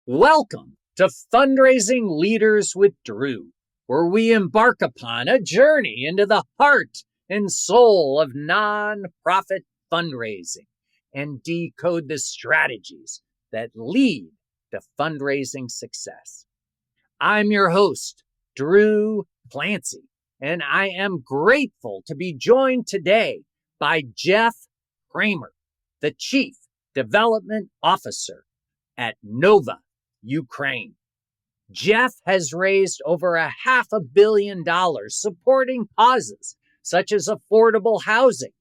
Welcome to Fundraising Leaders with Drew, where we embark upon a journey into the heart and soul of nonprofit fundraising and decode the strategies that lead to fundraising success. I'm your host, Drew Clancy, and I am grateful to be joined today by Jeff Kramer, the Chief Development Officer at Nova, Ukraine. Jeff has raised over $500 million supporting causes such as affordable housing,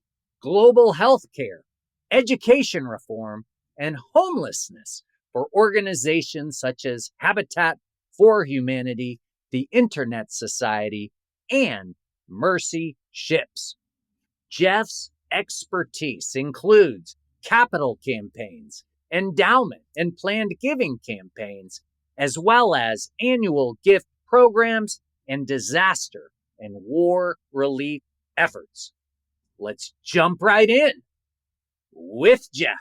global health care, education reform, and homelessness for organizations such as Habitat for Humanity, the Internet Society, and Mercy Ships. Jeff's expertise includes capital campaigns, endowment and planned giving campaigns, as well as annual gift programs and disaster and war relief efforts. Let's jump right in with Jeff.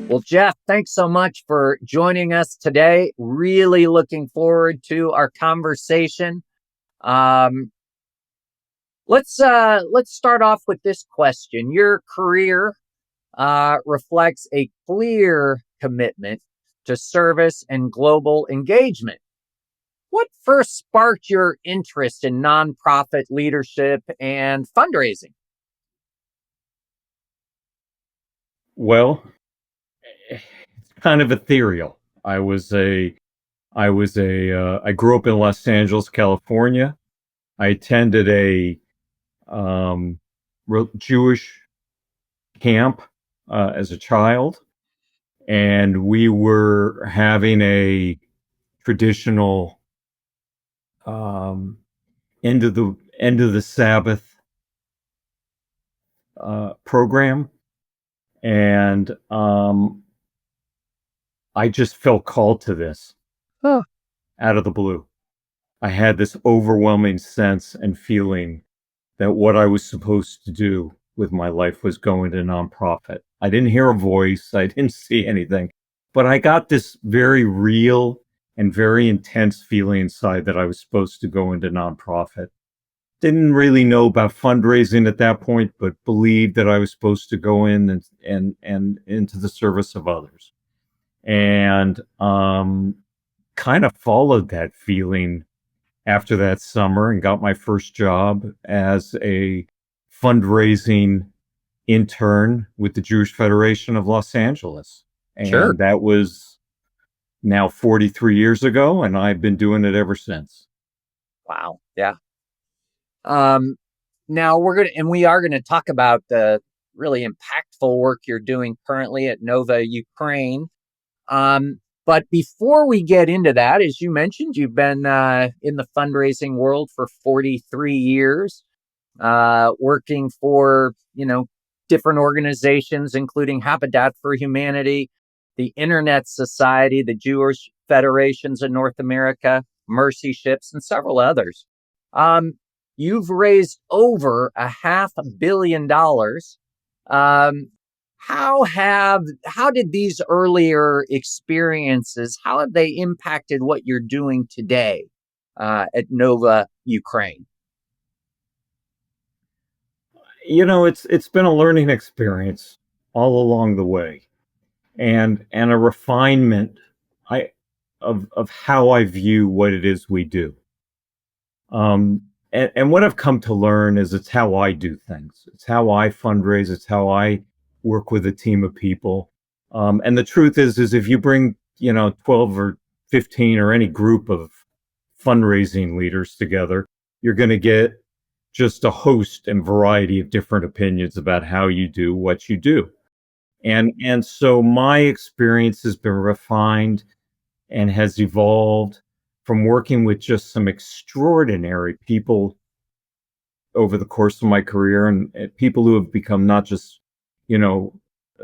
Well, Jeff, thanks so much for joining us today. Really looking forward to our conversation. Let's start off with this question. Your career reflects a clear commitment to service and global engagement. What first sparked your interest in nonprofit leadership and fundraising? Well, it's kind of ethereal. I grew up in Los Angeles, California. I attended a Jewish camp as a child, and we were having a traditional end of the Sabbath program, and I just felt called to this out of the blue. I had this overwhelming sense and feeling that what I was supposed to do with my life was go into nonprofit. I didn't hear a voice. I didn't see anything, but I got this very real and very intense feeling inside that I was supposed to go into nonprofit. Didn't really know about fundraising at that point, but believed that I was supposed to go in and into the service of others. And kind of followed that feeling after that summer and got my first job as a fundraising intern with the Jewish Federation of Los Angeles. And Sure. That was now 43 years ago, and I've been doing it ever since. Wow. Yeah. Now we are gonna talk about the really impactful work you're doing currently at Nova, Ukraine. But before we get into that, as you mentioned, you've been in the fundraising world for 43 years, working for, different organizations, including Habitat for Humanity, the Internet Society, the Jewish Federations of North America, Mercy Ships, and several others. You've raised over $500 million. How did these earlier experiences, how have they impacted what you're doing today at Nova, Ukraine? It's been a learning experience all along the way, and a refinement of how I view what it is we do. And what I've come to learn is it's how I do things. It's how I fundraise. It's how I work with a team of people. And the truth is if you bring, 12 or 15 or any group of fundraising leaders together, you're going to get just a host and variety of different opinions about how you do what you do. And so my experience has been refined and has evolved from working with just some extraordinary people over the course of my career, and people who have become not just,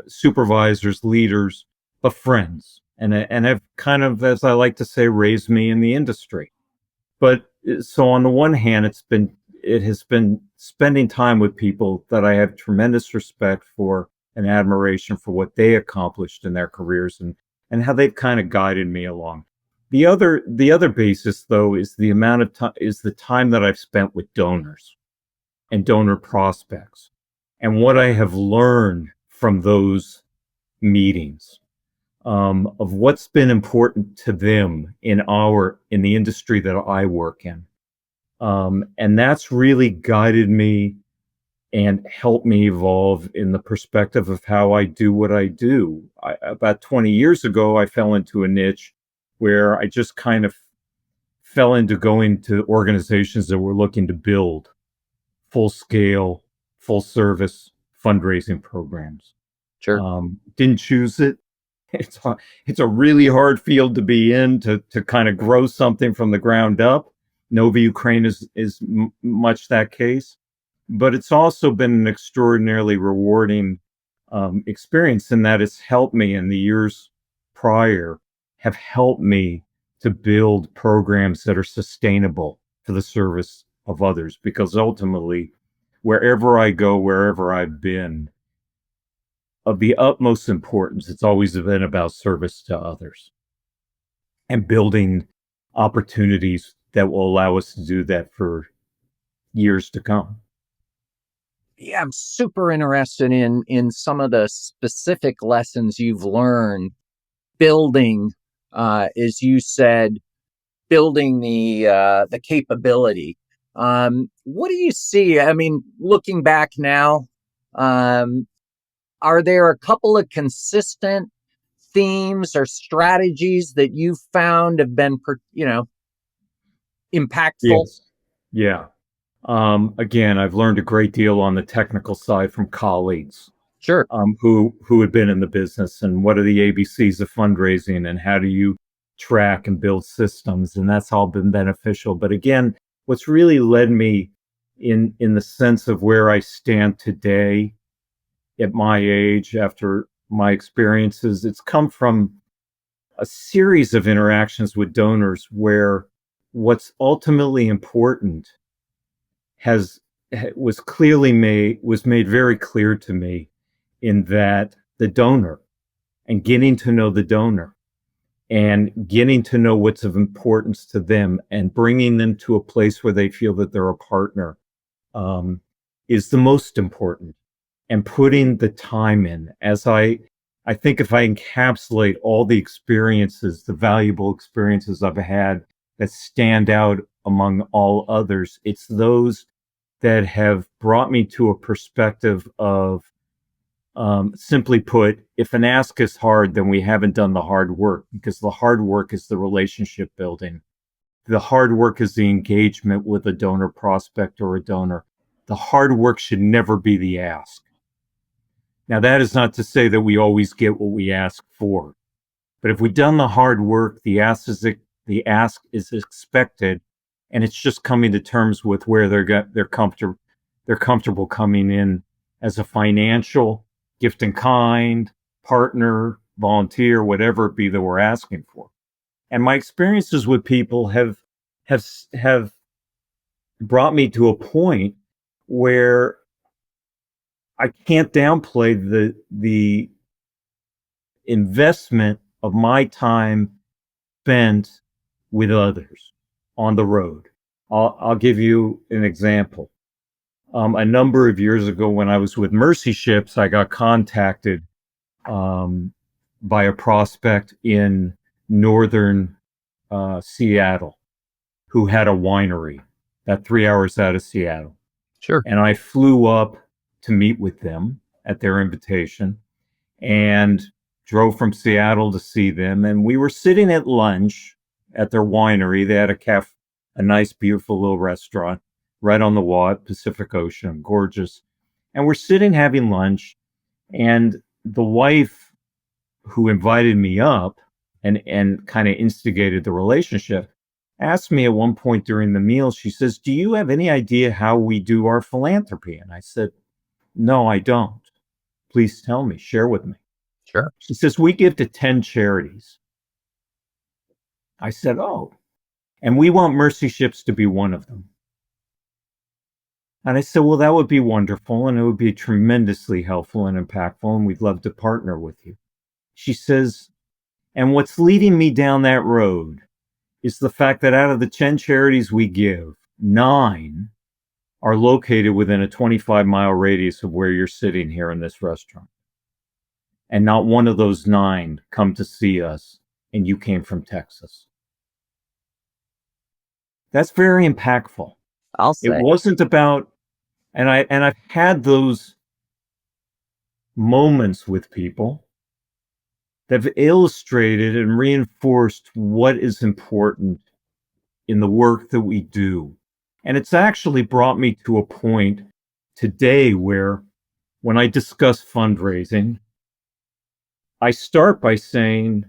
supervisors, leaders, but friends and have kind of, as I like to say, raised me in the industry. But so on the one hand, it has been spending time with people that I have tremendous respect for and admiration for what they accomplished in their careers and how they've kind of guided me along. The other basis, though, is the amount of time is the time that I've spent with donors and donor prospects, and what I have learned from those meetings, of what's been important to them in the industry that I work in, and that's really guided me and helped me evolve in the perspective of how I do what I do. About 20 years ago, I fell into a niche where I just kind of fell into going to organizations that were looking to build full scale, full service fundraising programs. Sure. Didn't choose it. It's a really hard field to be in, to kind of grow something from the ground up. Nova Ukraine is much that case, but it's also been an extraordinarily rewarding experience in that it's helped me in the years prior, have helped me to build programs that are sustainable for the service of others, because ultimately, wherever I go, wherever I've been, of the utmost importance, it's always been about service to others and building opportunities that will allow us to do that for years to come. Yeah, I'm super interested in some of the specific lessons you've learned building, as you said, building the capability. What do you see? I mean, looking back now, are there a couple of consistent themes or strategies that you found have been, impactful? Yes. Yeah. Again, I've learned a great deal on the technical side from colleagues, Sure. who had been in the business, and what are the ABCs of fundraising and how do you track and build systems, and that's all been beneficial. But again, what's really led me in the sense of where I stand today at my age after my experiences, it's come from a series of interactions with donors where what's ultimately important has was made very clear to me, in that the donor, and getting to know the donor and getting to know what's of importance to them and bringing them to a place where they feel that they're a partner, is the most important. And putting the time in, as I think if I encapsulate all the experiences, the valuable experiences I've had that stand out among all others, it's those that have brought me to a perspective of, simply put, if an ask is hard, then we haven't done the hard work, because the hard work is the relationship building. The hard work is the engagement with a donor prospect or a donor. The hard work should never be the ask. Now, that is not to say that we always get what we ask for, but if we've done the hard work, the ask is expected, and it's just coming to terms with where they're comfortable coming in as a financial, gift in kind, partner, volunteer, whatever it be that we're asking for. And my experiences with people have brought me to a point where I can't downplay the investment of my time spent with others on the road. I'll give you an example. A number of years ago, when I was with Mercy Ships, I got contacted by a prospect in northern Seattle who had a winery about 3 hours out of Seattle. Sure. And I flew up to meet with them at their invitation and drove from Seattle to see them. And we were sitting at lunch at their winery. They had a nice, beautiful little restaurant right on the water, Pacific Ocean, gorgeous. And we're sitting having lunch, and the wife who invited me up and kind of instigated the relationship asked me at one point during the meal, she says, "Do you have any idea how we do our philanthropy?" And I said, "No, I don't. Please tell me, share with me." Sure. She says, "We give to 10 charities. I said, oh, and we want Mercy Ships to be one of them. And I said, well, that would be wonderful, and it would be tremendously helpful and impactful, and we'd love to partner with you. She says, and what's leading me down that road is the fact that out of the 10 charities we give, 9 are located within a 25-mile radius of where you're sitting here in this restaurant. And not one of those 9 come to see us, and you came from Texas. That's very impactful. I'll say. It wasn't about, and I've had those moments with people that have illustrated and reinforced what is important in the work that we do. And it's actually brought me to a point today where when I discuss fundraising, I start by saying,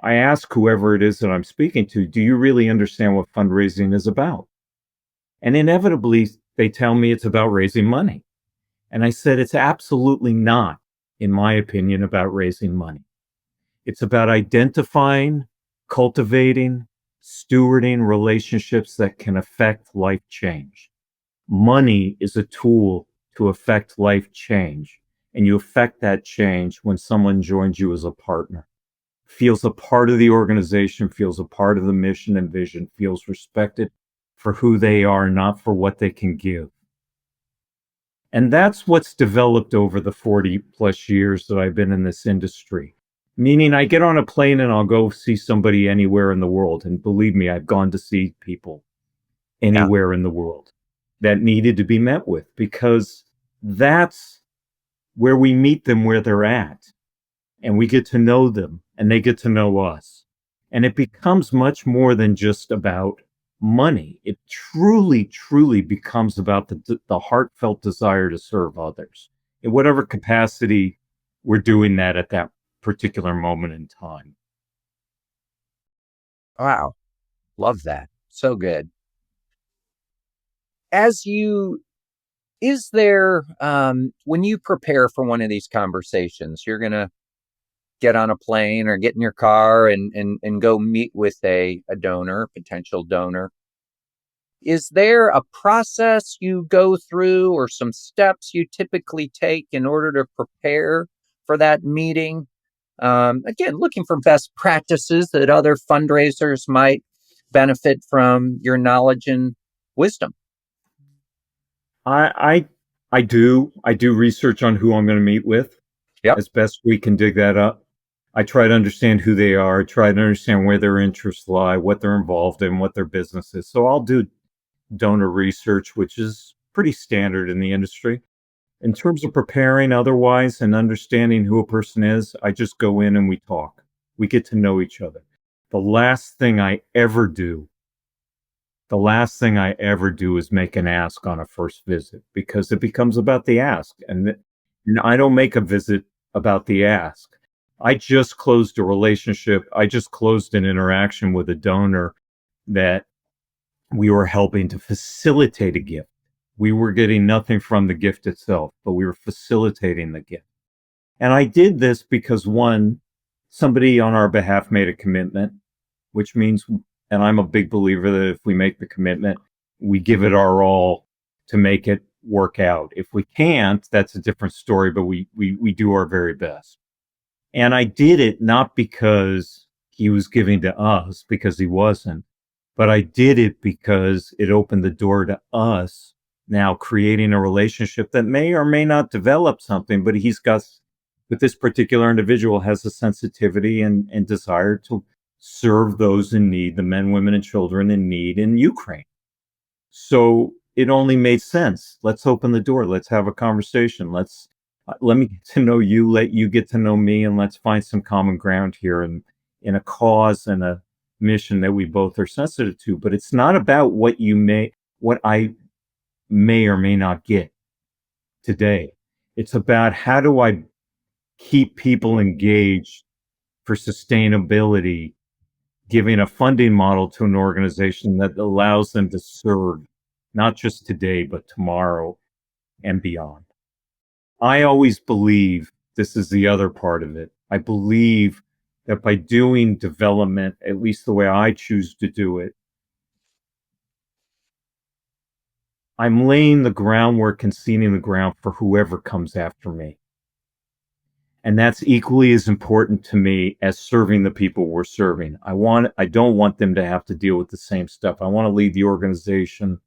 I ask whoever it is that I'm speaking to, do you really understand what fundraising is about? And inevitably, they tell me it's about raising money. And I said, it's absolutely not, in my opinion, about raising money. It's about identifying, cultivating, stewarding relationships that can affect life change. Money is a tool to affect life change. And you affect that change when someone joins you as a partner, feels a part of the organization, feels a part of the mission and vision, feels respected for who they are, not for what they can give. And that's what's developed over the 40 plus years that I've been in this industry. Meaning I get on a plane and I'll go see somebody anywhere in the world. And believe me, I've gone to see people anywhere in the world that needed to be met with, because that's where we meet them where they're at. And we get to know them and they get to know us. And it becomes much more than just about money. It truly, truly becomes about the heartfelt desire to serve others in whatever capacity we're doing that at that particular moment in time. Wow. Love that. So good. Is there, when you prepare for one of these conversations, you're going to get on a plane or get in your car and go meet with a donor, potential donor. Is there a process you go through or some steps you typically take in order to prepare for that meeting? Again, looking for best practices that other fundraisers might benefit from your knowledge and wisdom. I do research on who I'm going to meet with. Yep. As best we can dig that up. I try to understand who they are, try to understand where their interests lie, what they're involved in, what their business is. So I'll do donor research, which is pretty standard in the industry. In terms of preparing otherwise and understanding who a person is, I just go in and we talk. We get to know each other. The last thing I ever do is make an ask on a first visit, because it becomes about the ask. And I don't make a visit about the ask. I just closed a relationship. I just closed an interaction with a donor that we were helping to facilitate a gift. We were getting nothing from the gift itself, but we were facilitating the gift. And I did this because, one, somebody on our behalf made a commitment, which means, and I'm a big believer that if we make the commitment, we give it our all to make it work out. If we can't, that's a different story, but we do our very best. And I did it not because he was giving to us, because he wasn't, but I did it because it opened the door to us now creating a relationship that may or may not develop something, but with this particular individual has a sensitivity and desire to serve those in need, the men, women, and children in need in Ukraine. So it only made sense. Let's open the door. Let's have a conversation. Let me get to know you, let you get to know me, and let's find some common ground here in a cause and a mission that we both are sensitive to. But it's not about what I may or may not get today. It's about how do I keep people engaged for sustainability, giving a funding model to an organization that allows them to serve not just today, but tomorrow and beyond. I always believe, this is the other part of it, I believe that by doing development, at least the way I choose to do it, I'm laying the groundwork and seeding the ground for whoever comes after me. And that's equally as important to me as serving the people we're serving. I don't want them to have to deal with the same stuff. I want to leave the organization,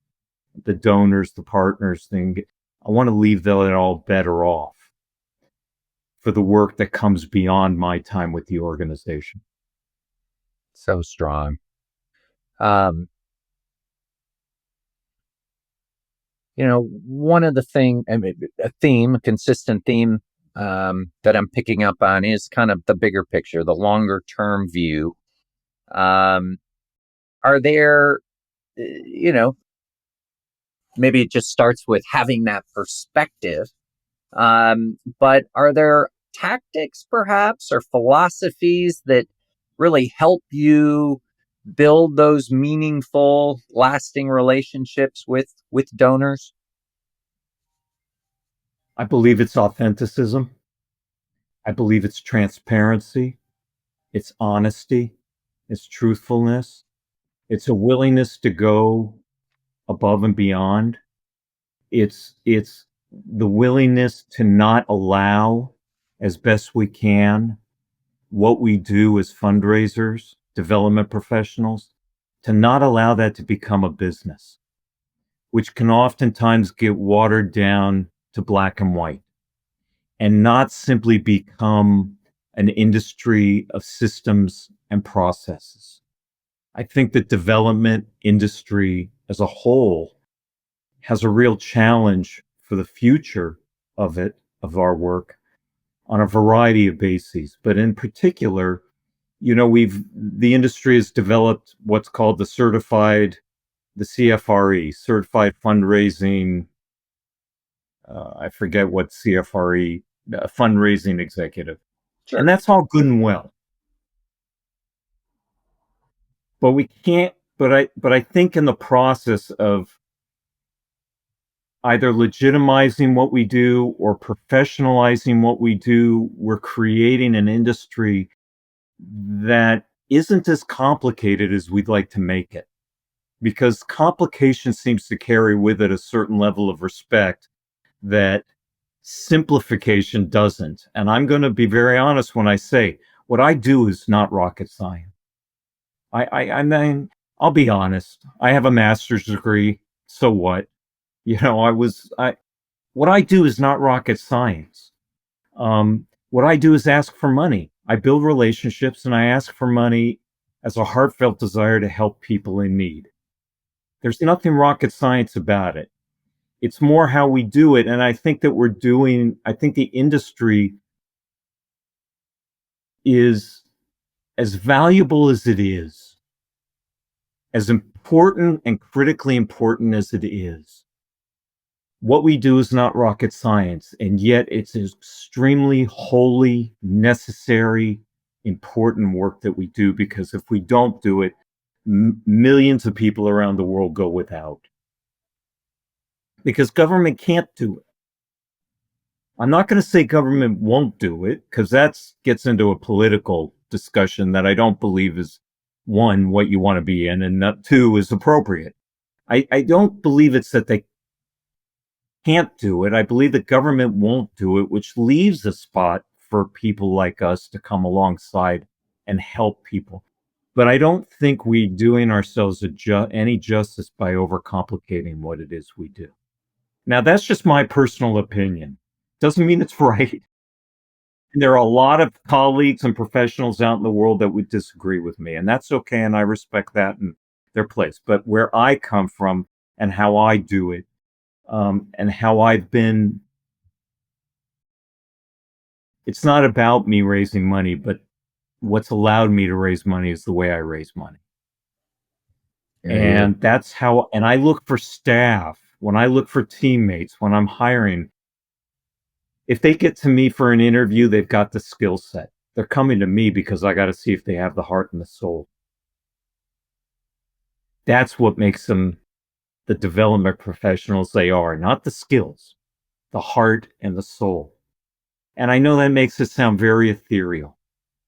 the donors, the partners thing. I want to leave them all better off for the work that comes beyond my time with the organization. So strong. One of the a consistent theme that I'm picking up on is kind of the bigger picture, the longer term view. Are there, maybe it just starts with having that perspective. But are there tactics perhaps or philosophies that really help you build those meaningful, lasting relationships with donors? I believe it's authenticism. I believe it's transparency. It's honesty. It's truthfulness. It's a willingness to go above and beyond. It's the willingness to not allow, as best we can, what we do as fundraisers, development professionals, to not allow that to become a business, which can oftentimes get watered down to black and white and not simply become an industry of systems and processes. I think the development industry as a whole has a real challenge for the future of our work on a variety of bases. But in particular, the industry has developed what's called the CFRE, Certified Fundraising, I forget what CFRE, fundraising executive. Sure. And that's all good and well. But we can't, but I think in the process of either legitimizing what we do or professionalizing what we do, we're creating an industry that isn't as complicated as we'd like to make it. Because complication seems to carry with it a certain level of respect that simplification doesn't. And I'm going to be very honest when I say what I do is not rocket science. I mean, I'll be honest. I have a master's degree. So what? What I do is not rocket science. What I do is ask for money. I build relationships and I ask for money as a heartfelt desire to help people in need. There's nothing rocket science about it. It's more how we do it. And I think the industry is as valuable as it is, as important and critically important as it is. What we do is not rocket science, and yet it's extremely wholly necessary, important work that we do, because if we don't do it, millions of people around the world go without. Because government can't do it. I'm not going to say government won't do it, because that gets into a political discussion that I don't believe is, one, what you want to be in, and that, two, is appropriate. I don't believe it's that they can't do it. I believe the government won't do it, which leaves a spot for people like us to come alongside and help people. But I don't think we're doing ourselves any justice by overcomplicating what it is we do. Now, that's just my personal opinion. Doesn't mean it's right. And there are a lot of colleagues and professionals out in the world that would disagree with me, and that's okay, and I respect that in their place. But where I come from and how I do it, and how I've been, it's not about me raising money, but what's allowed me to raise money is the way I raise money. And that's how, and I look for staff, when I look for teammates, when I'm hiring, if they get to me for an interview, they've got the skill set. They're coming to me because I got to see if they have the heart and the soul. That's what makes them the development professionals they are, not the skills, the heart and the soul. And I know that makes it sound very ethereal,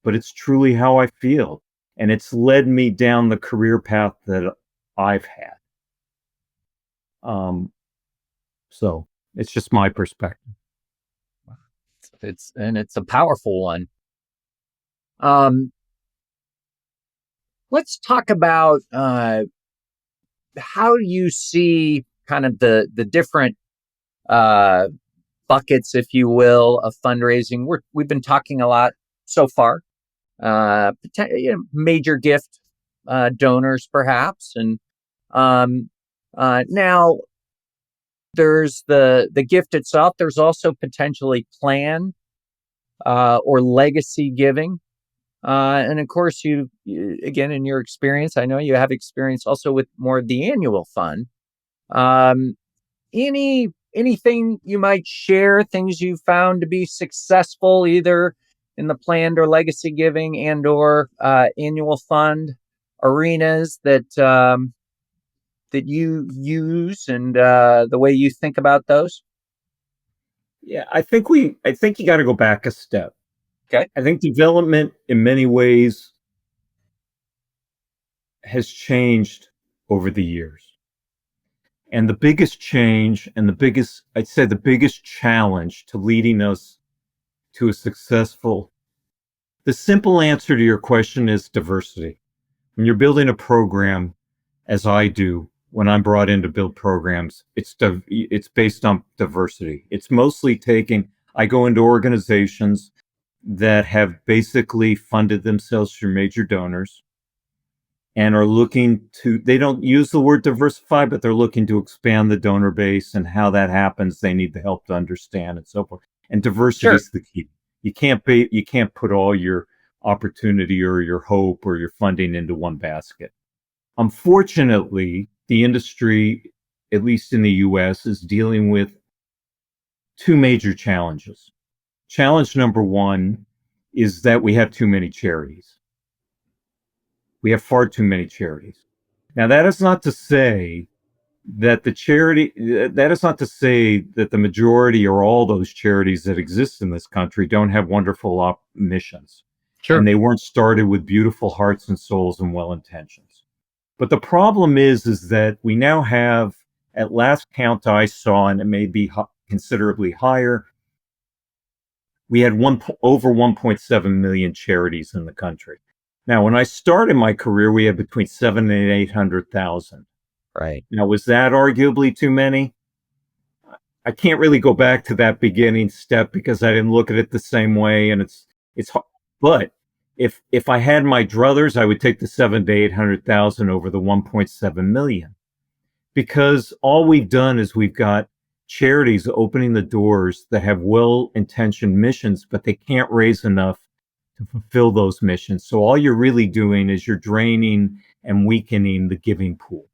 but it's truly how I feel. And it's led me down the career path that I've had. So it's just my perspective. It's a powerful one. Let's talk about how you see kind of the different buckets, if you will, of fundraising. We've been talking a lot so far. Major gift donors, perhaps, and now there's the gift itself. There's also potentially plan or legacy giving. And of course, you again, in your experience, I know you have experience also with more of the annual fund. Anything you might share, things you found to be successful, either in the planned or legacy giving and or annual fund arenas that that you use, and the way you think about those? Yeah, I think you got to go back a step. Okay. I think development in many ways has changed over the years. And the biggest change and I'd say the biggest challenge to leading us to a the simple answer to your question is diversity. When you're building a program, as I do, when I'm brought in to build programs, it's based on diversity. It's mostly I go into organizations that have basically funded themselves through major donors and are they don't use the word diversify, but they're looking to expand the donor base, and how that happens, they need the help to understand, and so forth. And diversity is the key. You can't put all your opportunity or your hope or your funding into one basket. Unfortunately, the industry, at least in the US, is dealing with two major challenges. Challenge number one is that we have too many charities. We have far too many charities. Now, that is not to say that the majority or all those charities that exist in this country don't have wonderful missions. Sure. And they weren't started with beautiful hearts and souls and well intentions. But the problem is that we now have, at last count I saw, and it may be considerably higher, we had over 1.7 million charities in the country. Now, when I started my career, we had between 700,000 and 800,000. Right. Now, was that arguably too many? I can't really go back to that beginning step because I didn't look at it the same way, and it's hard. But if I had my druthers, I would take the 700,000 to 800,000 over the 1.7 million, because all we've done is we've got charities opening the doors that have well-intentioned missions, but they can't raise enough to fulfill those missions. So all you're really doing is you're draining and weakening the giving pool.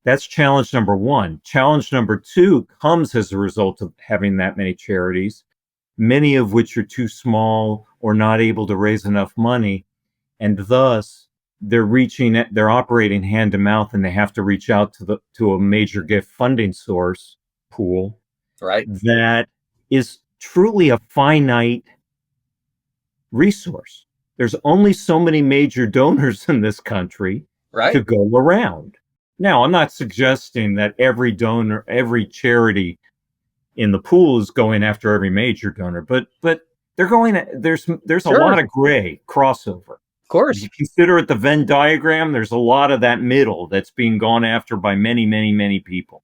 That's challenge number one. Challenge number two comes as a result of having that many charities, many of which are too small or not able to raise enough money, and thus they're operating hand to mouth, and they have to reach out to a major gift funding source pool, right, that is truly a finite resource. There's only so many major donors in this country to go around. Now, I'm not suggesting that every donor, every charity in the pool is going after every major donor, but they're going. There's a lot of gray crossover. Of course. If you consider it the Venn diagram, there's a lot of that middle that's being gone after by many, many, many people.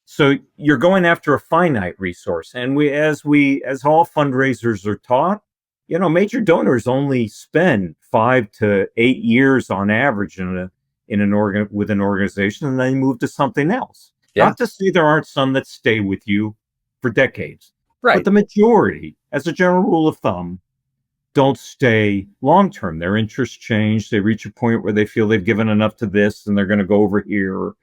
So you're going after a finite resource, and as all fundraisers are taught, major donors only spend 5 to 8 years on average with an organization, and then move to something else. Yeah. Not to say there aren't some that stay with you for decades, right? But the majority, as a general rule of thumb, don't stay long term. Their interests change. They reach a point where they feel they've given enough to this, and they're going to go over here.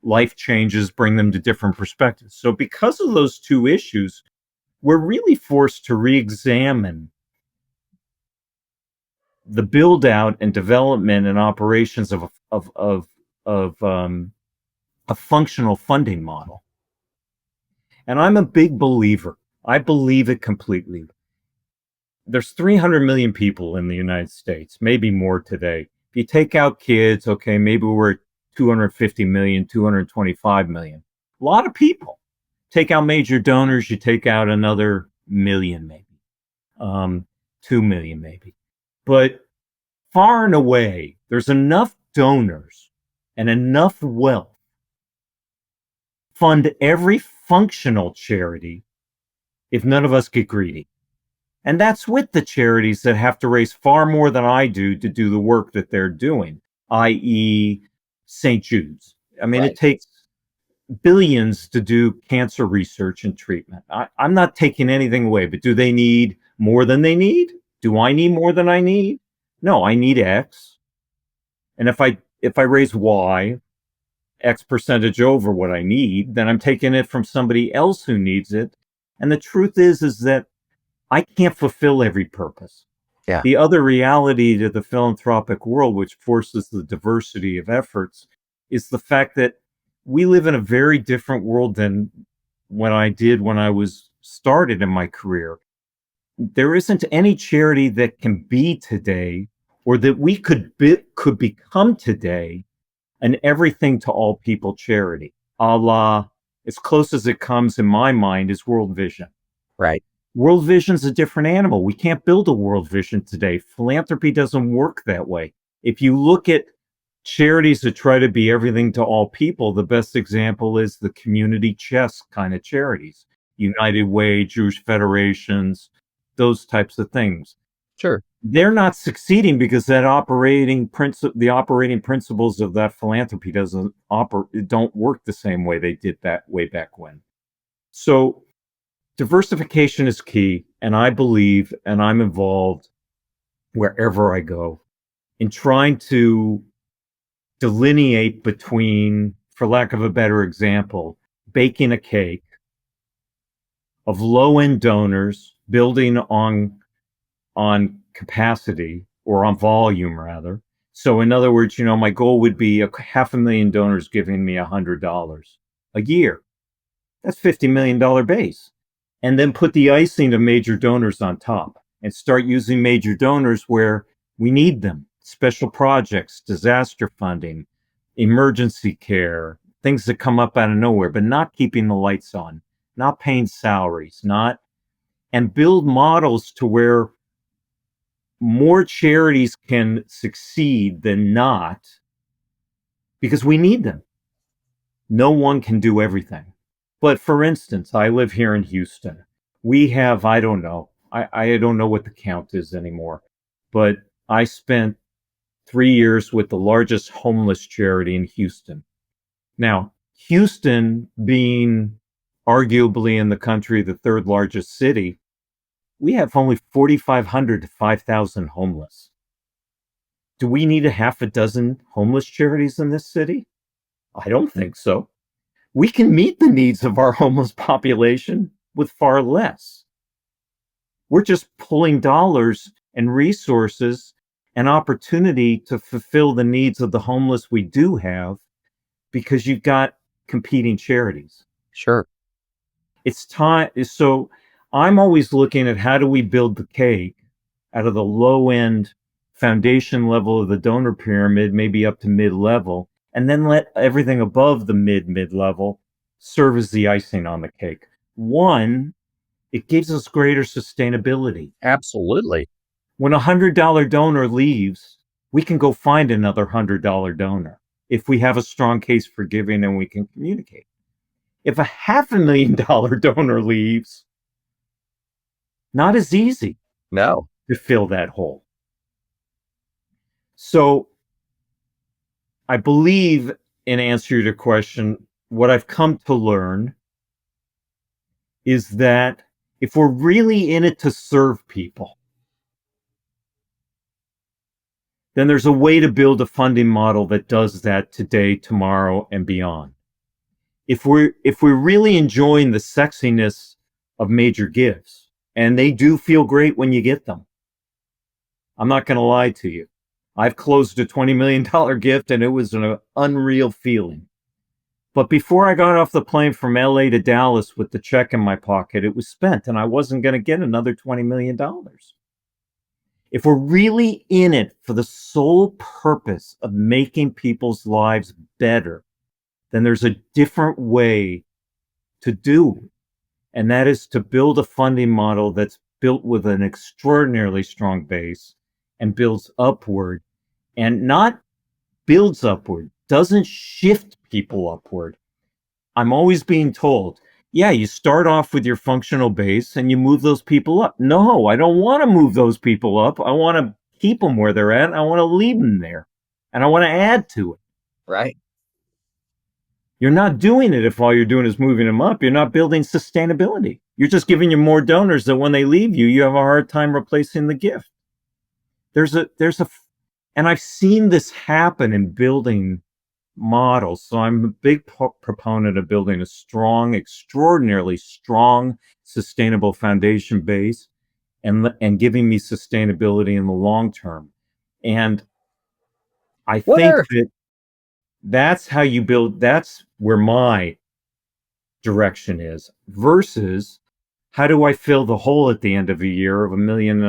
Life changes bring them to different perspectives. So because of those two issues, we're really forced to re-examine the build out and development and operations of a functional funding model. And I'm a big believer. I believe it completely. there's 300 million people in the United States, maybe more today. If you take out kids, okay, maybe we're at 250 million, 225 million. A lot of people. Take out major donors, you take out another million, maybe, 2 million, maybe. But far and away, there's enough donors and enough wealth fund every functional charity if none of us get greedy. And that's with the charities that have to raise far more than I do to do the work that they're doing, i.e. St. Jude's. I mean, It takes billions to do cancer research and treatment. I'm not taking anything away, but do they need more than they need? Do I need more than I need? No, I need X. And if I raise Y, X percentage over what I need, then I'm taking it from somebody else who needs it. And the truth is that I can't fulfill every purpose. Yeah. The other reality to the philanthropic world, which forces the diversity of efforts, is the fact that we live in a very different world than when I was started in my career. There isn't any charity that can be today, or that we could become today, an everything to all people charity, a la, as close as it comes in my mind, is World Vision. Right. World Vision's a different animal. We can't build a World Vision today. Philanthropy doesn't work that way. If you look at charities that try to be everything to all people, the best example is the community chest kind of charities, United Way, Jewish Federations, those types of things. Sure. They're not succeeding because the operating principles of that philanthropy don't work the same way they did that way back when. So diversification is key, and I believe, and I'm involved wherever I go, in trying to delineate between, for lack of a better example, baking a cake of low-end donors building on capacity, or on volume rather. So in other words, my goal would be 500,000 donors giving me $100 a year. That's $50 million base. And then put the icing of major donors on top and start using major donors where we need them. Special projects, disaster funding, emergency care, things that come up out of nowhere, but not keeping the lights on, not paying salaries, and build models to where more charities can succeed than not, because we need them. No one can do everything. But for instance, I live here in Houston. We have, I don't know what the count is anymore, but I spent 3 years with the largest homeless charity in Houston. Now, Houston being arguably in the country the third largest city, we have only 4,500 to 5,000 homeless. Do we need a half a dozen homeless charities in this city? I don't think so. We can meet the needs of our homeless population with far less. We're just pulling dollars and resources and opportunity to fulfill the needs of the homeless we do have, because you've got competing charities. Sure. It's time. So I'm always looking at how do we build the cake out of the low end foundation level of the donor pyramid, maybe up to mid-level, and then let everything above the mid-level serve as the icing on the cake. One, it gives us greater sustainability. Absolutely. When a $100 donor leaves, we can go find another $100 donor if we have a strong case for giving and we can communicate. If a $500,000 donor leaves, not as easy No. to fill that hole. So I believe, in answer to your question, what I've come to learn is that if we're really in it to serve people, then there's a way to build a funding model that does that today, tomorrow, and beyond. If we're really enjoying the sexiness of major gifts, and they do feel great when you get them, I'm not going to lie to you. I've closed a $20 million gift and it was an unreal feeling. But before I got off the plane from LA to Dallas with the check in my pocket, it was spent and I wasn't going to get another $20 million. If we're really in it for the sole purpose of making people's lives better, then there's a different way to do it. And that is to build a funding model that's built with an extraordinarily strong base and builds upward, and not builds upward, doesn't shift people upward. I'm always being told, yeah, you start off with your functional base and you move those people up. No, I don't want to move those people up. I want to keep them where they're at. I want to leave them there, and I want to add to it. Right. You're not doing it if all you're doing is moving them up. You're not building sustainability. You're just giving you more donors that when they leave you, you have a hard time replacing the gift. And I've seen this happen in building models. So I'm a big proponent of building a strong, extraordinarily strong, sustainable foundation base and giving me sustainability in the long term. And I think that that's how you build, that's where my direction is, versus how do I fill the hole at the end of a year of $1.5 million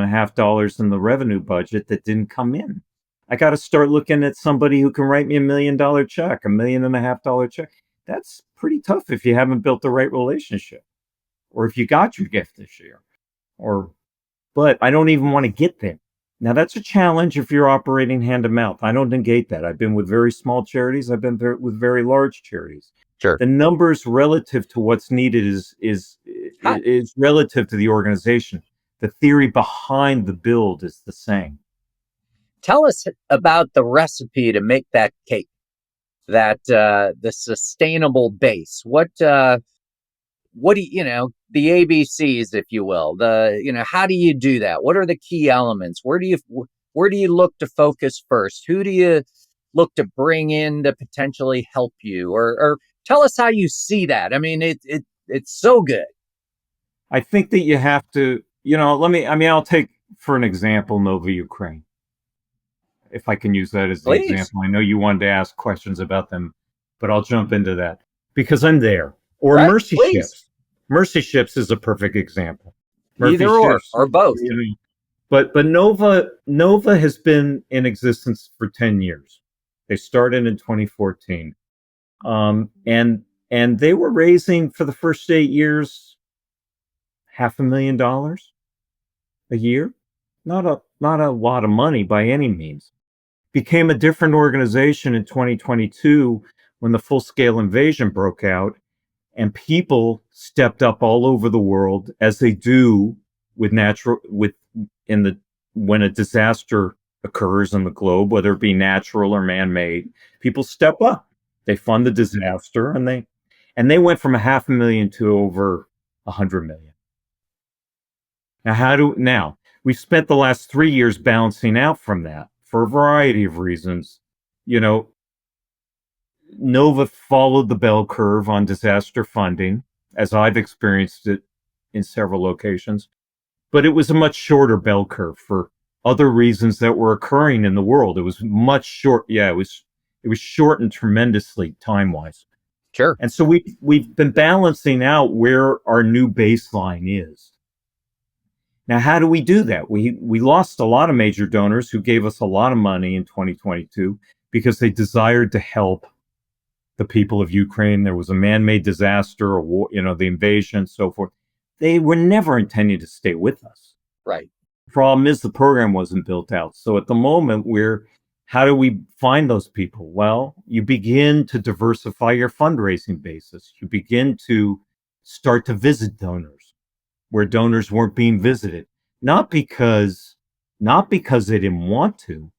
in the revenue budget that didn't come in? I got to start looking at somebody who can write me $1 million check, $1.5 million check. That's pretty tough if you haven't built the right relationship, or if you got your gift this year, but I don't even want to get there. Now that's a challenge if you're operating hand to mouth. I don't negate that. I've been with very small charities. I've been with very large charities. Sure. The numbers relative to what's needed is relative to the organization. The theory behind the build is the same. Tell us about the recipe to make that cake, that the sustainable base. What do you, the ABCs, if you will, how do you do that? What are the key elements? Where do you look to focus first? Who do you look to bring in to potentially help you? Or tell us how you see that. I mean, it's so good. I think that you have to, I'll take for an example, Nova Ukraine, if I can use that as the example. I know you wanted to ask questions about them, but I'll jump into that because I'm there. Or right, Mercy Ships. Mercy Ships is a perfect example. Either or both. But Nova has been in existence for 10 years. They started in 2014. And they were raising for the first 8 years $500,000 a year. Not a lot of money by any means. Became a different organization in 2022 when the full-scale invasion broke out, and people stepped up all over the world, as they do when a disaster occurs in the globe, whether it be natural or man-made. People step up. They fund the disaster, and they went from $500,000 to over $100 million. Now we've spent the last 3 years balancing out from that for a variety of reasons. Nova followed the bell curve on disaster funding, as I've experienced it in several locations, but it was a much shorter bell curve for other reasons that were occurring in the world. It was much short. Yeah, it was shortened tremendously time-wise. Sure. And so we've been balancing out where our new baseline is. Now, how do we do that? We lost a lot of major donors who gave us a lot of money in 2022 because they desired to help the people of Ukraine. There was a man-made disaster, a war, the invasion, so forth. They were never intending to stay with us. Right. The problem is the program wasn't built out. So at the moment, how do we find those people? Well, you begin to diversify your fundraising basis. You begin to start to visit donors where donors weren't being visited. Not because they didn't want to.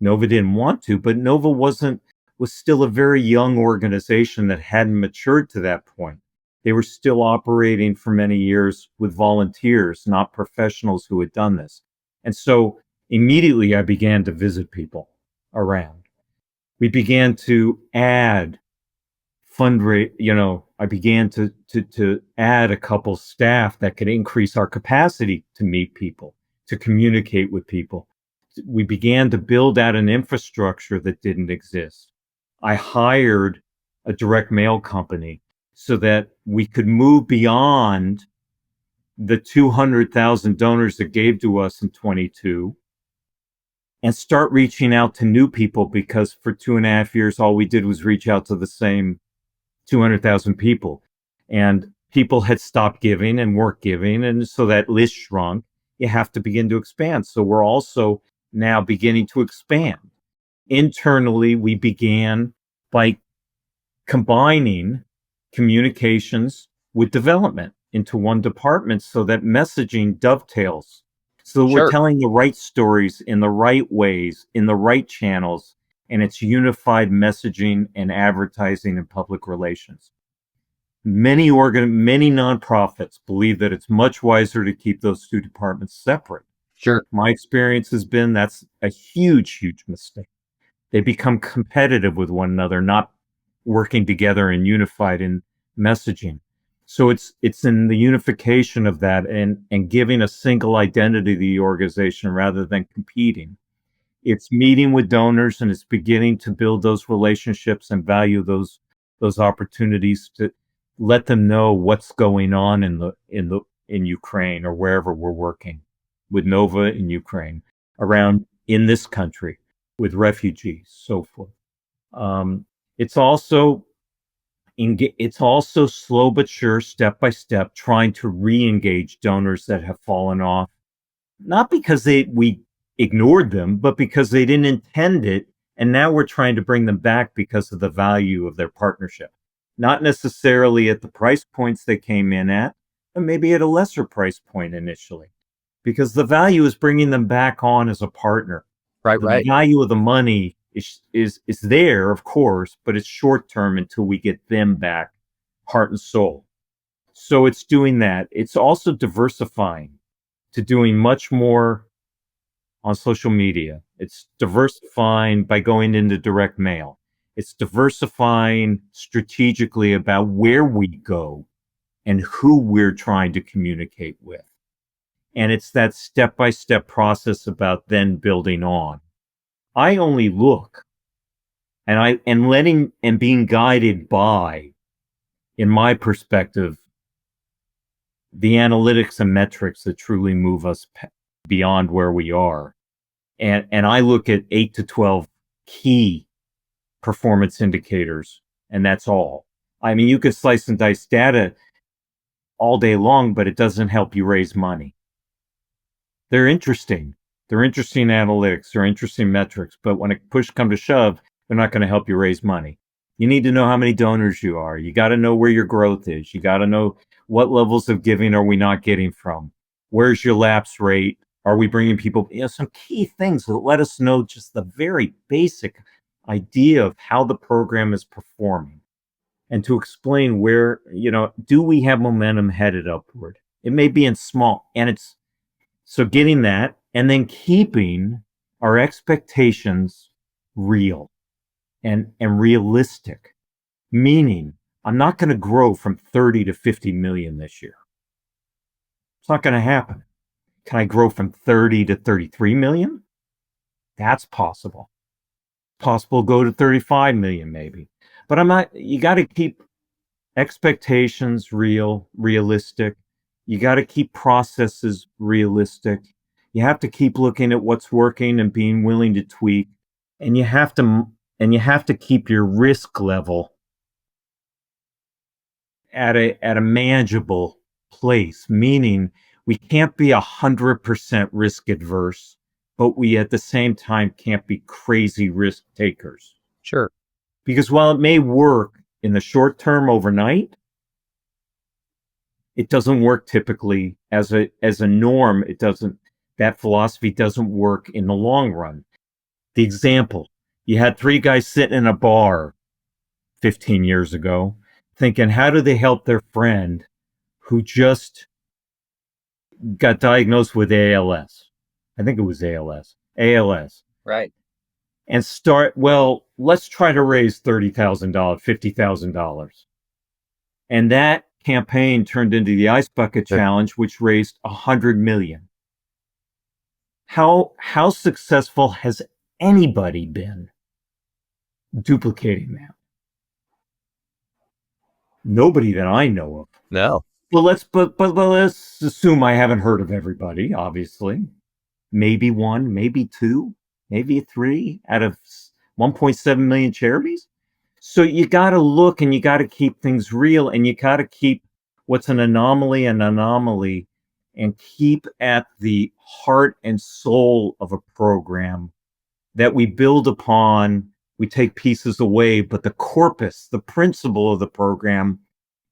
Nova didn't want to, but Nova was still a very young organization that hadn't matured to that point. They were still operating for many years with volunteers, not professionals who had done this. And so immediately I began to visit people around. We began to add I began to add a couple staff that could increase our capacity to meet people, to communicate with people. We began to build out an infrastructure that didn't exist. I hired a direct mail company so that we could move beyond the 200,000 donors that gave to us in 22 and start reaching out to new people, because for 2.5 years, all we did was reach out to the same 200,000 people. And people had stopped giving and weren't giving. And so that list shrunk. You have to begin to expand. So we're also now beginning to expand. Internally, we began by combining communications with development into one department so that messaging dovetails. So we're Sure. telling the right stories in the right ways, in the right channels, and it's unified messaging and advertising and public relations. Many nonprofits believe that it's much wiser to keep those two departments separate. Sure. My experience has been that's a huge, huge mistake. They become competitive with one another, not working together and unified in messaging. So it's in the unification of that and giving a single identity to the organization rather than competing. It's meeting with donors, and it's beginning to build those relationships and value those opportunities to let them know what's going on in Ukraine or wherever we're working with Nova in Ukraine, around in this country with refugees, so forth. It's also slow but sure, step by step, trying to re-engage donors that have fallen off, not because we ignored them, but because they didn't intend it, and now we're trying to bring them back because of the value of their partnership. Not necessarily at the price points they came in at, but maybe at a lesser price point initially, because the value is bringing them back on as a partner. Right. The value of the money is there, of course, but it's short term until we get them back, heart and soul. So it's doing that. It's also diversifying to doing much more on social media. It's diversifying by going into direct mail. It's diversifying strategically about where we go and who we're trying to communicate with. And it's that step-by-step process about then building on. I only look and letting and being guided by, in my perspective, the analytics and metrics that truly move us beyond where we are. And I look at 8 to 12 key performance indicators, and that's all. I mean, you could slice and dice data all day long, but it doesn't help you raise money. They're interesting. They're interesting analytics. They're interesting metrics. But when a push comes to shove, they're not going to help you raise money. You need to know how many donors you are. You got to know where your growth is. You got to know what levels of giving are we not getting from. Where's your lapse rate? Are we bringing people? Some key things that let us know just the very basic idea of how the program is performing, and to explain where, do we have momentum headed upward? It may be in small, and it's so getting that, and then keeping our expectations real and realistic, meaning I'm not going to grow from 30 to 50 million this year. It's not going to happen. Can I grow from 30 to 33 million? That's possible. Possible to go to 35 million maybe. But you got to keep expectations realistic. You got to keep processes realistic. You have to keep looking at what's working and being willing to tweak. And you have to keep your risk level at a manageable place, meaning we can't be 100% risk adverse, but we at the same time can't be crazy risk takers. Sure. Because while it may work in the short term overnight, it doesn't work typically as a norm. That philosophy doesn't work in the long run. The example, you had 3 guys sitting in a bar 15 years ago thinking, how do they help their friend who just got diagnosed with ALS? I think it was ALS. Right. And let's try to raise $30,000, $50,000. And that campaign turned into the Ice Bucket Challenge, which raised $100 million. How successful has anybody been duplicating that? Nobody that I know of. No. Well, let's assume I haven't heard of everybody, obviously. Maybe 1, maybe 2, maybe 3 out of 1.7 million charities. So you got to look and you got to keep things real, and you got to keep what's an anomaly, and keep at the heart and soul of a program that we build upon. We take pieces away, but the corpus, the principle of the program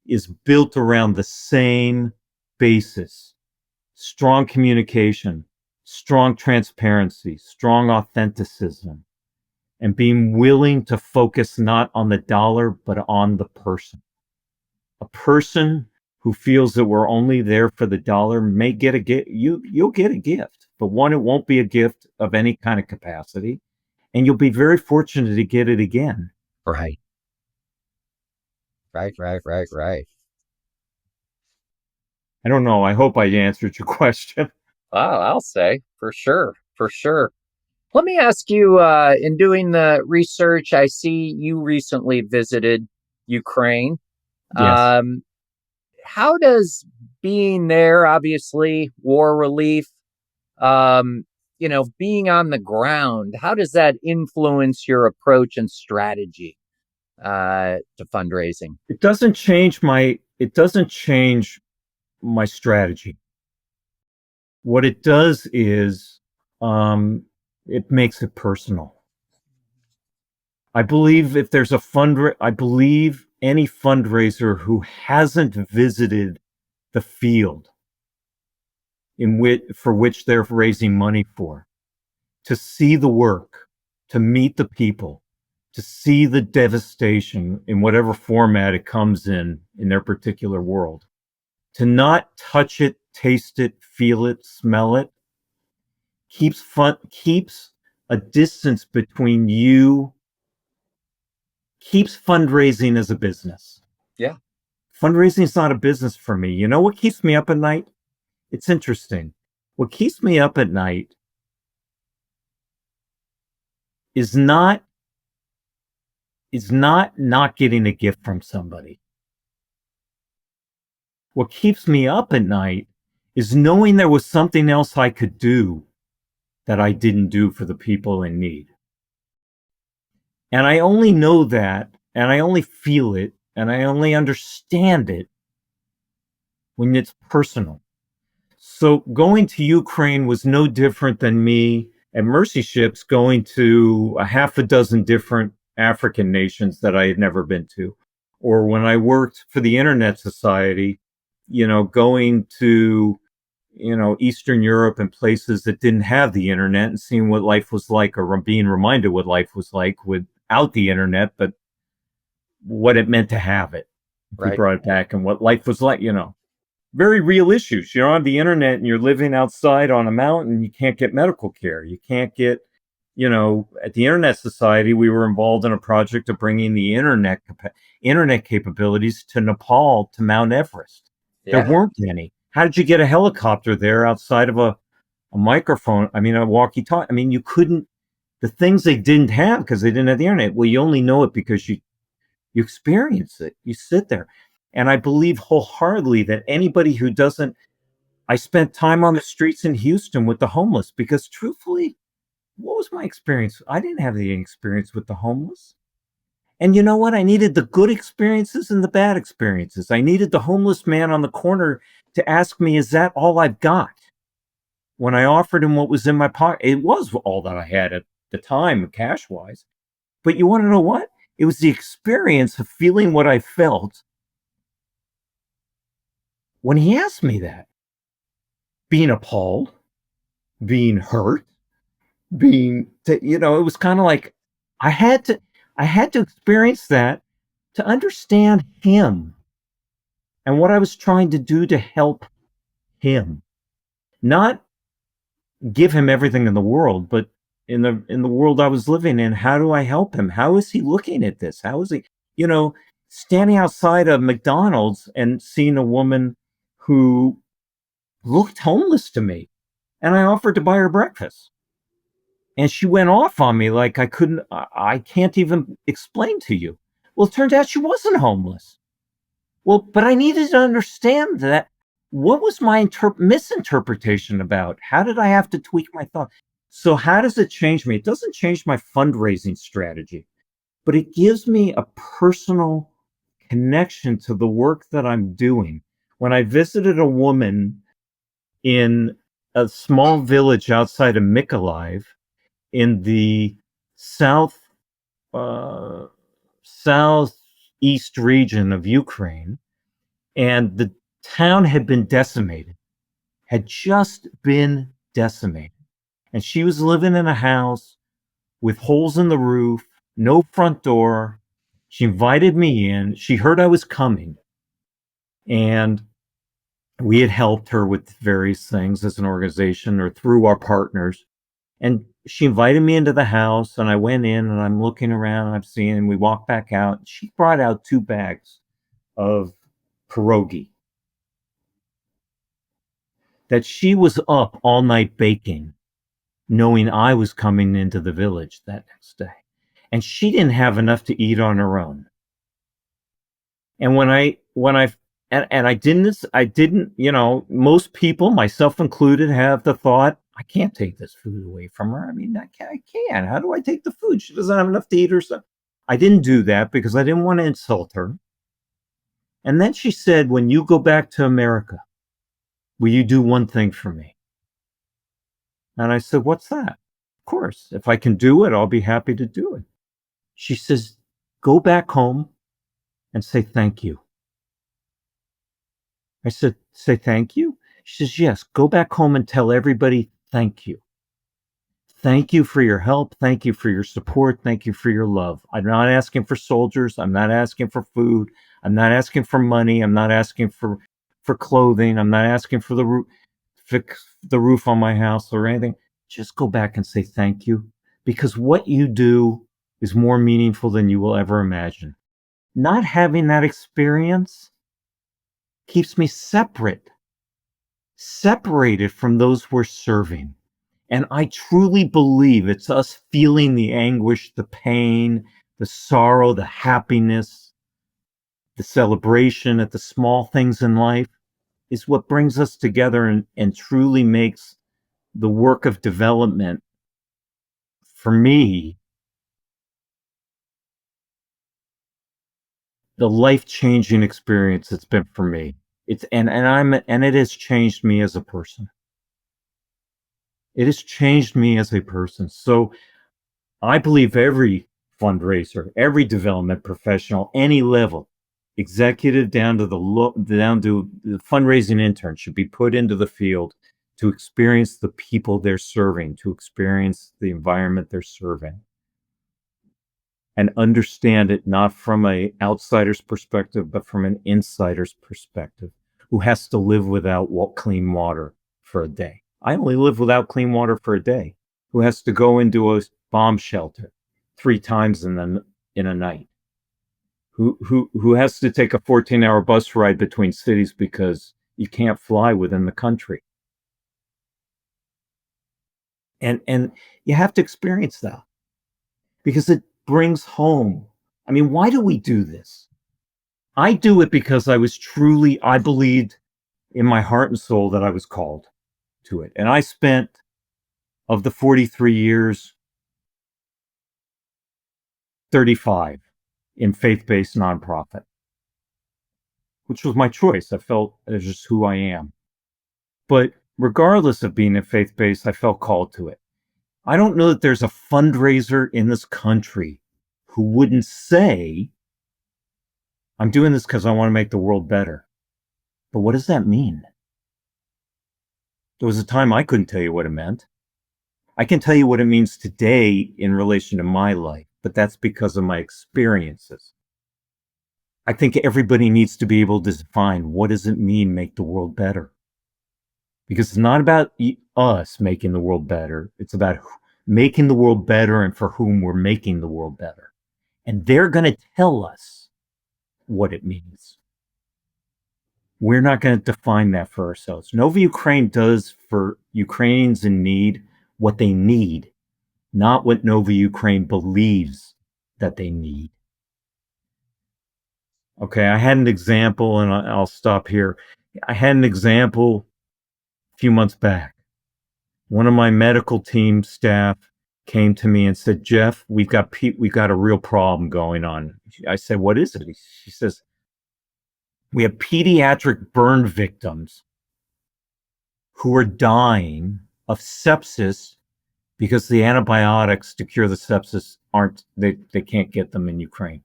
is built around the same basis: strong communication, strong transparency, strong authenticism, and being willing to focus not on the dollar, but on the person. A person who feels that we're only there for the dollar may get a gift. You'll get a gift, but one, it won't be a gift of any kind of capacity, and you'll be very fortunate to get it again. Right. Right. I don't know. I hope I answered your question. I'll say for sure. Let me ask you, in doing the research, I see you recently visited Ukraine. Yes. How does being there, obviously, war relief, being on the ground, how does that influence your approach and strategy to fundraising? It doesn't change my strategy. What it does is it makes it personal. I believe if there's I believe any fundraiser who hasn't visited the field for which they're raising money for, to see the work, to meet the people, to see the devastation in whatever format it comes in their particular world, to not touch it, taste it, feel it, smell it, keeps a distance between you, keeps fundraising as a business. Yeah. Fundraising is not a business for me. You know what keeps me up at night? It's interesting. What keeps me up at night is not getting a gift from somebody. What keeps me up at night is knowing there was something else I could do that I didn't do for the people in need. And I only know that, and I only feel it, and I only understand it when it's personal. So going to Ukraine was no different than me at Mercy Ships going to a half a dozen different African nations that I had never been to. Or when I worked for the Internet Society, going to, Eastern Europe and places that didn't have the internet and seeing what life was like, or being reminded what life was like without the internet, but what it meant to have it. Right. We brought it back and what life was like, very real issues. You're on the internet and you're living outside on a mountain. You can't get medical care. You can't get, at the Internet Society, we were involved in a project of bringing the internet capabilities to Nepal, to Mount Everest. Yeah. There weren't any. How did you get a helicopter there outside of a microphone? A walkie-talkie. You couldn't, the things they didn't have because they didn't have the internet. Well, you only know it because you experience it. You sit there. And I believe wholeheartedly that anybody who doesn't, I spent time on the streets in Houston with the homeless because truthfully, what was my experience? I didn't have the experience with the homeless. And you know what? I needed the good experiences and the bad experiences. I needed the homeless man on the corner to ask me, is that all I've got? When I offered him what was in my pocket, it was all that I had at the time, cash-wise. But you want to know what? It was the experience of feeling what I felt when he asked me that. Being appalled, being hurt, it was kind of like I had to experience that to understand him and what I was trying to do to help him. Not give him everything in the world, but in the world I was living in, how do I help him? How is he looking at this? How is he, standing outside of McDonald's and seeing a woman who looked homeless to me, and I offered to buy her breakfast. And she went off on me like I can't even explain to you. Well, it turned out she wasn't homeless. Well, but I needed to understand that. What was my misinterpretation about? How did I have to tweak my thought? So how does it change me? It doesn't change my fundraising strategy, but it gives me a personal connection to the work that I'm doing. When I visited a woman in a small village outside of Mykolaiv in the south uh, southeast region of Ukraine, and the town had been decimated, had just been decimated. And she was living in a house with holes in the roof, no front door. She invited me in. She heard I was coming. And we had helped her with various things as an organization or through our partners. And she invited me into the house, and I went in and I'm looking around and I'm seeing, and we walked back out. She brought out 2 bags of pierogi that she was up all night baking, knowing I was coming into the village that next day. And she didn't have enough to eat on her own. And I didn't, most people, myself included, have the thought, I can't take this food away from her. I mean, I can't. How do I take the food? She doesn't have enough to eat herself. I didn't do that because I didn't want to insult her. And then she said, when you go back to America, will you do one thing for me? And I said, what's that? Of course, if I can do it, I'll be happy to do it. She says, go back home and say thank you. I said, say thank you? She says, yes, go back home and tell everybody thank you. Thank you for your help. Thank you for your support. Thank you for your love. I'm not asking for soldiers. I'm not asking for food. I'm not asking for money. I'm not asking for clothing. I'm not asking for fix the roof on my house or anything. Just go back and say thank you, because what you do is more meaningful than you will ever imagine. Not having that experience keeps me separated from those we're serving. And I truly believe it's us feeling the anguish, the pain, the sorrow, the happiness, the celebration at the small things in life is what brings us together and truly makes the work of development, for me, the life-changing experience it's been for me. And it has changed me as a person. It has changed me as a person. So I believe every fundraiser, every development professional, any level, executive down to the fundraising intern, should be put into the field to experience the people they're serving, to experience the environment they're serving, and understand it not from an outsider's perspective, but from an insider's perspective, who has to live without clean water for a day. I only live without clean water for a day. Who has to go into a bomb shelter 3 times in a night? Who has to take a 14-hour bus ride between cities because you can't fly within the country? And you have to experience that, because it brings home. I mean, why do we do this? I do it because I believed in my heart and soul that I was called to it. And I spent, of the 43 years, 35 in faith-based nonprofit, which was my choice. I felt it's just who I am. But regardless of being a faith-based, I felt called to it. I don't know that there's a fundraiser in this country who wouldn't say, I'm doing this because I want to make the world better. But what does that mean? There was a time I couldn't tell you what it meant. I can tell you what it means today in relation to my life, but that's because of my experiences. I think everybody needs to be able to define, what does it mean make the world better? Because it's not about us making the world better. It's about making the world better and for whom we're making the world better. And they're going to tell us what it means. We're not going to define that for ourselves. Nova Ukraine does for Ukrainians in need what they need, not what Nova Ukraine believes that they need. Okay, I had an example, and I'll stop here. I had an example a few months back. One of my medical team staff came to me and said, Jeff, we've got a real problem going on. I said, what is it? She says, we have pediatric burn victims who are dying of sepsis because the antibiotics to cure the sepsis they can't get them in Ukraine.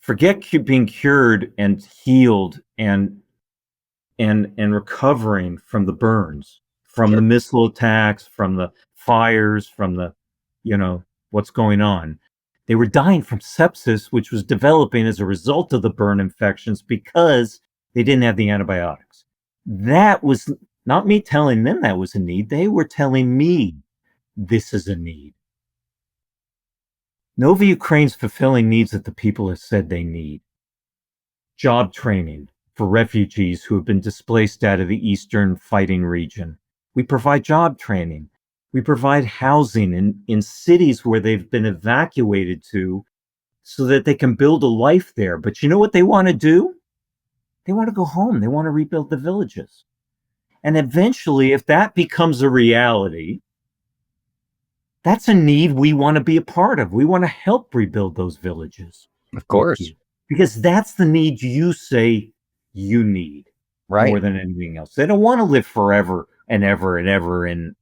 Forget being cured and healed and recovering from the burns, from the missile attacks, from the fires, from the, what's going on. They were dying from sepsis, which was developing as a result of the burn infections because they didn't have the antibiotics. That was not me telling them that was a need. They were telling me this is a need. Nova Ukraine's fulfilling needs that the people have said they need. Job training for refugees who have been displaced out of the eastern fighting region. We provide job training. We provide housing in cities where they've been evacuated to so that they can build a life there. But you know what they want to do? They want to go home. They want to rebuild the villages. And eventually, if that becomes a reality, that's a need we want to be a part of. We want to help rebuild those villages. Of course. Because that's the need you say you need, right? More than anything else. They don't want to live forever and ever and ever in,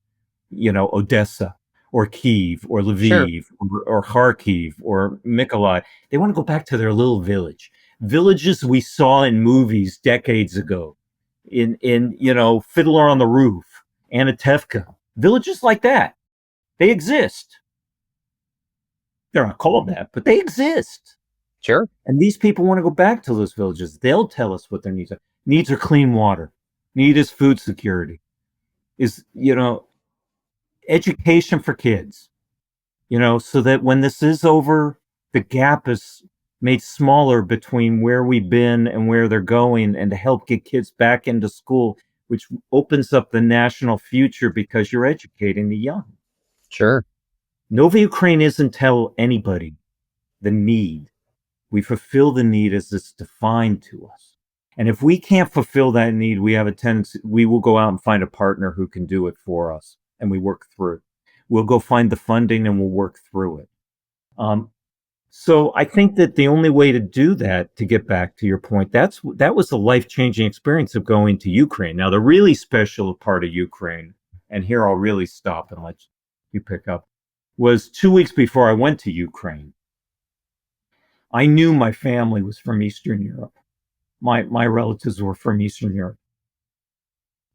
Odessa or Kyiv or Lviv or Kharkiv or Mykolaiv. They want to go back to their little village. Villages we saw in movies decades ago, in Fiddler on the Roof, Anatevka. Villages like that. They exist. They're not called that, but they exist. Sure. And these people want to go back to those villages. They'll tell us what their needs are. Needs are clean water. Need is food security. Is, education for kids. So that when this is over, the gap is made smaller between where we've been and where they're going, and to help get kids back into school, which opens up the national future because you're educating the young. Sure. Nova Ukraine isn't tell anybody the need. We fulfill the need as it's defined to us. And if we can't fulfill that need, we have a tendency, we will go out and find a partner who can do it for us, and we work through it. We'll go find the funding and we'll work through it. So I think that the only way to do that, to get back to your point, that was a life-changing experience of going to Ukraine. Now, the really special part of Ukraine, and here I'll really stop and let you pick up, was 2 weeks before I went to Ukraine. I knew my family was from Eastern Europe. My relatives were from Eastern Europe.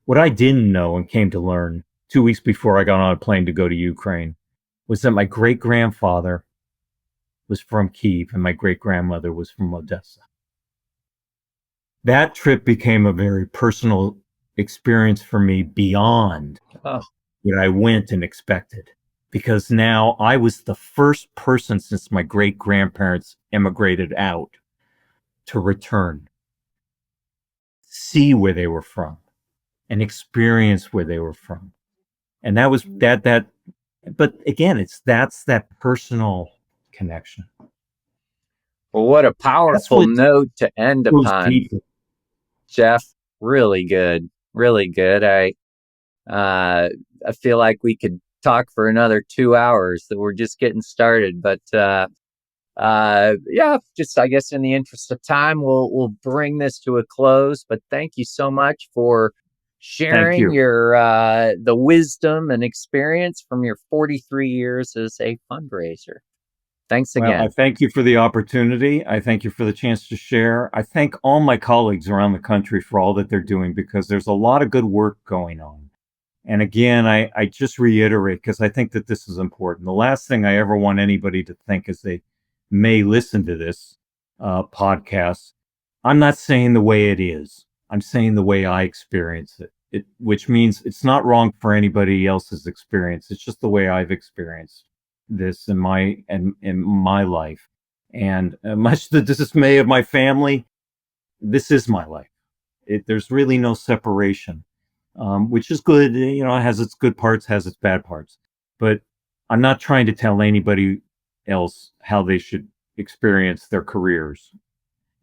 What I didn't know and came to learn 2 weeks before I got on a plane to go to Ukraine was that my great-grandfather was from Kyiv and my great-grandmother was from Odessa. That trip became a very personal experience for me beyond what I went and expected. Because now I was the first person since my great-grandparents emigrated out to return, see where they were from, and experience where they were from. And that was that. But again, that's that personal connection. Well, what a powerful note to end upon, people. Jeff. Really good, really good. I feel like we could talk for another 2 hours. That we're just getting started, but just I guess in the interest of time, we'll bring this to a close. But thank you so much for sharing your the wisdom and experience from your 43 years as a fundraiser. Thanks again. Well, I thank you for the opportunity. I thank you for the chance to share. I thank all my colleagues around the country for all that they're doing, because there's a lot of good work going on. And again, I just reiterate, because I think that this is important. The last thing I ever want anybody to think as they may listen to this podcast, I'm not saying the way it is. I'm saying the way I experience it, which means it's not wrong for anybody else's experience. It's just the way I've experienced this in my life. And much to the dismay of my family, this is my life. There's really no separation. Which is good, it has its good parts, has its bad parts. But I'm not trying to tell anybody else how they should experience their careers.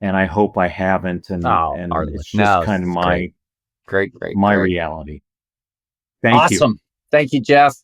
And I hope I haven't. And it's just kind of my reality. Thank you. Awesome. Thank you, Jeff.